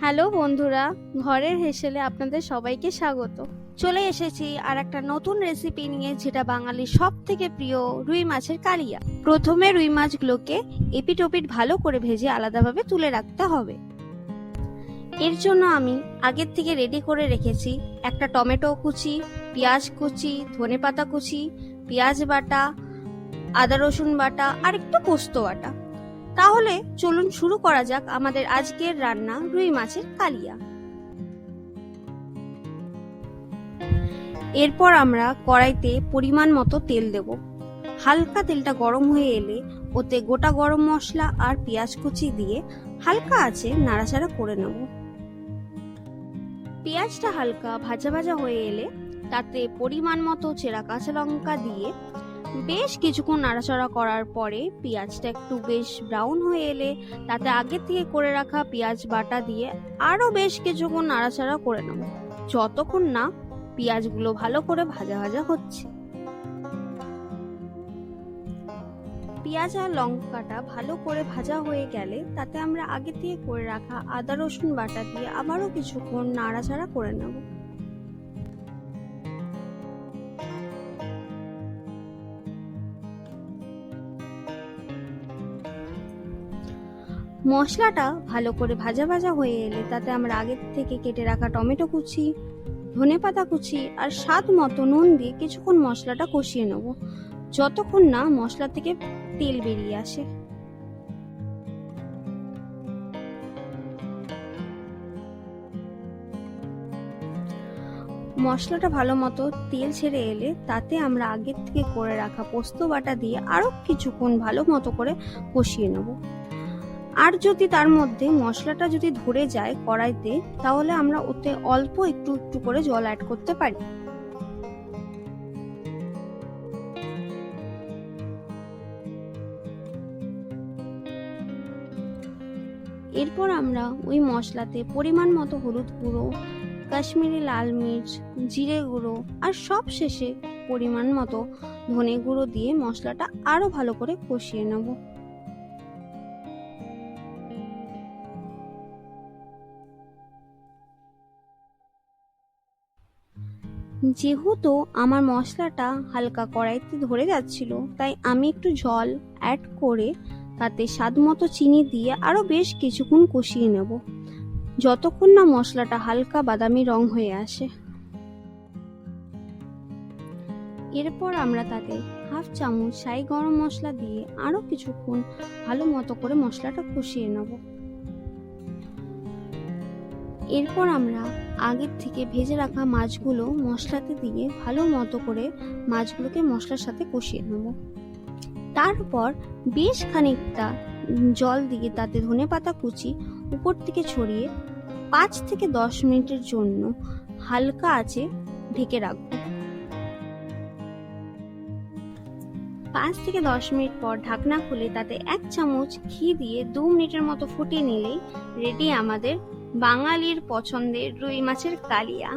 Hello বন্ধুরা, ঘরের হেসেলে আপনাদের সবাইকে স্বাগত। চলে এসেছি আর একটা নতুন রেসিপি নিয়ে, যেটা বাঙালির সব থেকে প্রিয় রুই মাছের কালিয়া। প্রথমে রুই মাছগুলোকে এপিট ওপিট ভালো করে ভেজে আলাদাভাবে তুলে রাখতে হবে। এর জন্য আমি আগের থেকে রেডি করে রেখেছি একটা টমেটো কুচি, পেঁয়াজ কুচি, ধনেপাতা কুচি, পেঁয়াজ বাটা, আদা রসুন বাটা আর একটু পোস্ত বাটা। তাহলে চলুন শুরু করা যাক আমাদের আজকের রান্না রুই মাছের কালিয়া। এরপর আমরা কড়াইতে পরিমাণ মতো তেল দেব। হালকা তেলটা গরম হয়ে এলে ওতে গোটা গরম মশলা আর পেঁয়াজ কুচি দিয়ে হালকা আঁচে নাড়াচাড়া করে নেব। পেঁয়াজটা হালকা ভাজা ভাজা হয়ে এলে তাতে পরিমাণ মতো চেরা কাঁচা লঙ্কা দিয়ে বেশ কিছুক্ষণ নাড়াচাড়া করার পরে পেঁয়াজটা একটু বেশ ব্রাউন হয়ে এলে তাতে আগে থেকে করে রাখা পেঁয়াজ বাটা দিয়ে আরো বেশ কিছুক্ষণ নাড়াচাড়া করে নেব, যতক্ষণ না পেঁয়াজগুলো ভালো করে ভাজা ভাজা হচ্ছে। পেঁয়াজ আর লঙ্কাটা ভালো করে ভাজা হয়ে গেলে তাতে আমরা আগে থেকে করে রাখা আদা রসুন বাটা দিয়ে আবারও কিছুক্ষণ নাড়াচাড়া করে নেব। মশলাটা ভালো করে ভাজা ভাজা হয়ে এলে তাতে আমরা আগে থেকে কেটে রাখা টমেটো কুচি, ধনেপাতা কুচি আর স্বাদ মতো নুন দিয়ে কিছুক্ষণ মশলাটা কষিয়ে নেব, যতক্ষণ না মশলা থেকে তেল বেরিয়ে আসে। মশলাটা ভালো মতো তেল ছেড়ে এলে তাতে আমরা আগের থেকে করে রাখা পোস্ত বাটা দিয়ে আরো কিছুক্ষণ ভালো মতো করে কষিয়ে নেব। আর যদি তার মধ্যে মশলাটা যদি ধরে যায় কড়াইতে, তাহলে আমরা ওতে অল্প একটু একটু করে জল অ্যাড করতে পারি। এরপর আমরা ওই মশলাতে পরিমাণ মতো হলুদ গুঁড়ো, কাশ্মীরি লাল মির্চ, জিরে গুঁড়ো আর সব শেষে পরিমাণ মতো ধনে গুঁড়ো দিয়ে মশলাটা আরো ভালো করে কষিয়ে নেব। যেহেতু আমার মশলাটা হালকা কড়াইতে ধরে যাচ্ছিল, তাই আমি একটু জল অ্যাড করে তাতে স্বাদ মতো চিনি দিয়ে আরো বেশ কিছুক্ষণ কষিয়ে নেব, যতক্ষণ না মশলাটা হালকা বাদামি রং হয়ে আসে। এরপর আমরা তাতে হাফ চামচ শাহি গরম মশলা দিয়ে আরো কিছুক্ষণ ভালো মতো করে মশলাটা কষিয়ে নেব। এরপর আমরা আগের থেকে ভেজে রাখা মাছগুলো মশলাতে দিয়ে ভালো মতো করে মাছগুলোকে মশলার সাথে কষিয়ে নেব। তারপর বেশ খানিকটা জল দিয়ে তাতে ধনেপাতা কুচি উপর থেকে ছড়িয়ে 5 থেকে 10 মিনিটের জন্য হালকা আঁচে ঢেকে রাখবো। 5 থেকে 10 মিনিট পর ঢাকনা খুলে তাতে 1 চামচ ঘি দিয়ে 2 মিনিটের মতো ফুটিয়ে নিলেই রেডি আমাদের বাঙালির পছন্দের রুই মাছের কালিয়া।